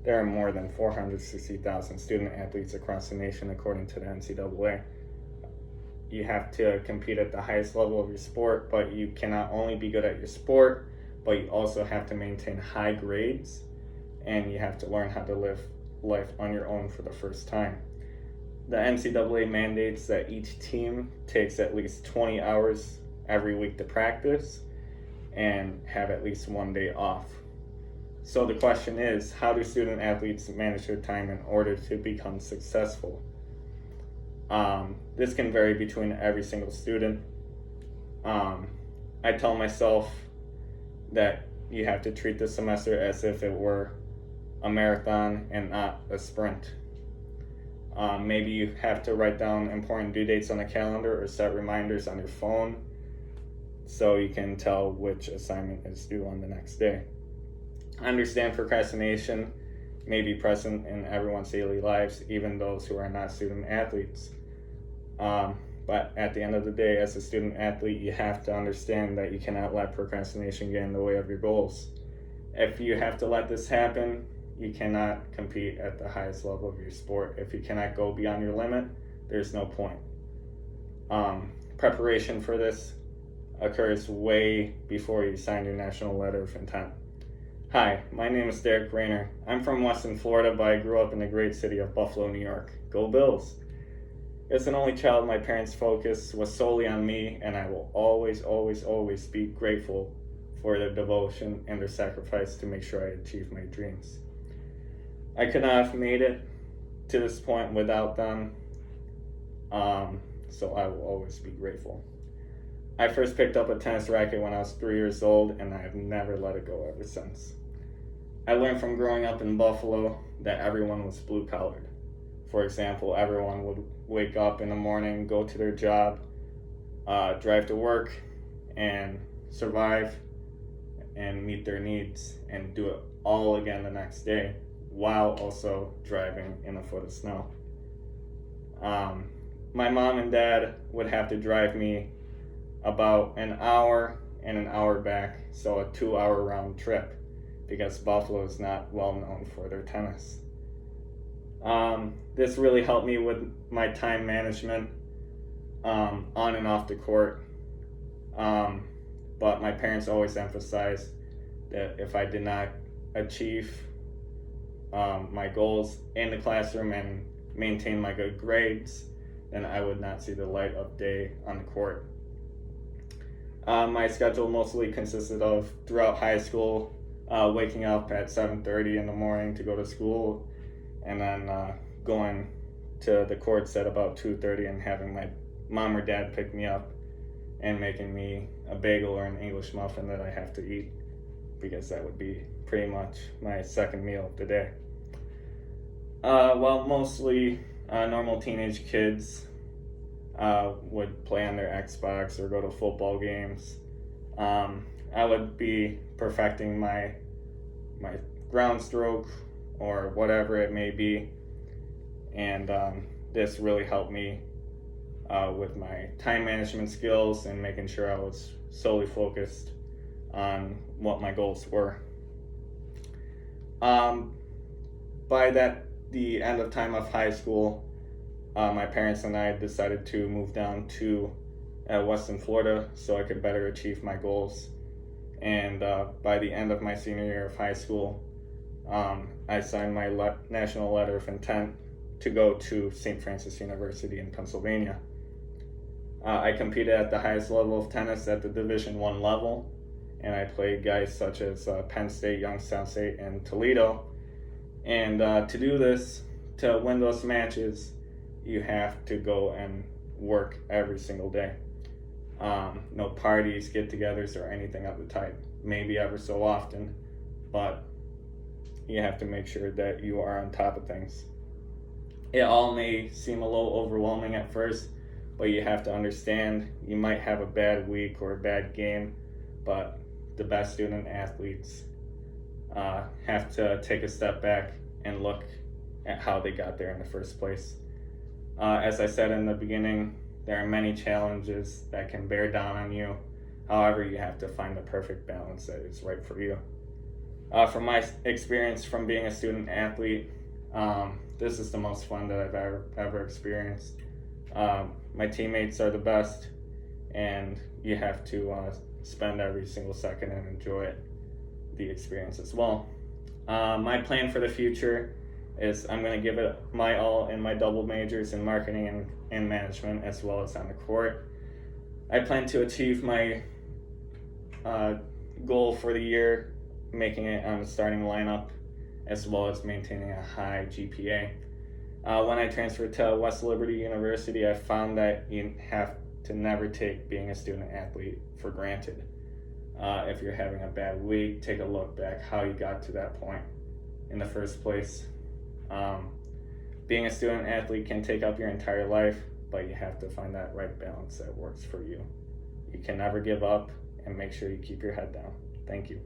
There are more than 460,000 student athletes across the nation, according to the NCAA. You have to compete at the highest level of your sport, but you cannot only be good at your sport, but you also have to maintain high grades, and you have to learn how to live life on your own for the first time. The NCAA mandates that each team takes at least 20 hours every week to practice and have at least one day off. So the question is, how do student athletes manage their time in order to become successful? This can vary between every single student. I tell myself that you have to treat the semester as if it were a marathon and not a sprint. Maybe you have to write down important due dates on a calendar or set reminders on your phone so you can tell which assignment is due on the next day. I understand procrastination may be present in everyone's daily lives, even those who are not student athletes. But at the end of the day, as a student athlete, you have to understand that you cannot let procrastination get in the way of your goals. If you have to let this happen, you cannot compete at the highest level of your sport. If you cannot go beyond your limit, there's no point. Preparation for this occurs way before you sign your national letter of intent. Hi, my name is Derek Rayner. I'm from Weston, Florida, but I grew up in the great city of Buffalo, New York. Go Bills! As an only child, my parents' focus was solely on me, and I will always, always, always be grateful for their devotion and their sacrifice to make sure I achieve my dreams. I could not have made it to this point without them, so I will always be grateful. I first picked up a tennis racket when I was 3 years old, and I have never let it go ever since. I learned from growing up in Buffalo that everyone was blue-collared. For example, everyone would wake up in the morning, go to their job, drive to work, and survive and meet their needs, and do it all again the next day, while also driving in a foot of snow. My mom and dad would have to drive me about an hour and an hour back, so a 2-hour round trip, because Buffalo is not well known for their tennis. This really helped me with my time management on and off the court, but my parents always emphasized that if I did not achieve my goals in the classroom and maintain my good grades, then I would not see the light of day on the court. My schedule mostly consisted of, throughout high school, waking up at 7:30 in the morning to go to school, and then going to the courts at about 2:30 and having my mom or dad pick me up and making me a bagel or an English muffin that I have to eat, because that would be pretty much my second meal of the day. While mostly normal teenage kids would play on their Xbox or go to football games, I would be perfecting my ground stroke or whatever it may be, and this really helped me with my time management skills and making sure I was solely focused on what my goals were. By the end of time of high school, my parents and I decided to move down to Weston, Florida, so I could better achieve my goals. And by the end of my senior year of high school, I signed my national letter of intent to go to St. Francis University in Pennsylvania. I competed at the highest level of tennis at the Division I level, and I played guys such as Penn State, Youngstown State, and Toledo. And to do this, to win those matches, you have to go and work every single day. No parties, get-togethers, or anything of the type. Maybe ever so often, but you have to make sure that you are on top of things. It all may seem a little overwhelming at first, but you have to understand you might have a bad week or a bad game, but the best student athletes have to take a step back and look at how they got there in the first place. As I said in the beginning, there are many challenges that can bear down on you. However, you have to find the perfect balance that is right for you. From my experience from being a student athlete, this is the most fun that I've ever experienced. My teammates are the best, and you have to spend every single second and enjoy the experience as well. My plan for the future is I'm going to give it my all in my double majors in marketing and management, as well as on the court. I plan to achieve my goal for the year, making it on the starting lineup, as well as maintaining a high GPA. When I transferred to West Liberty University, I found that you have to never take being a student athlete for granted. If you're having a bad week, take a look back how you got to that point in the first place. Being a student athlete can take up your entire life, but you have to find that right balance that works for you. You can never give up, and make sure you keep your head down. Thank you.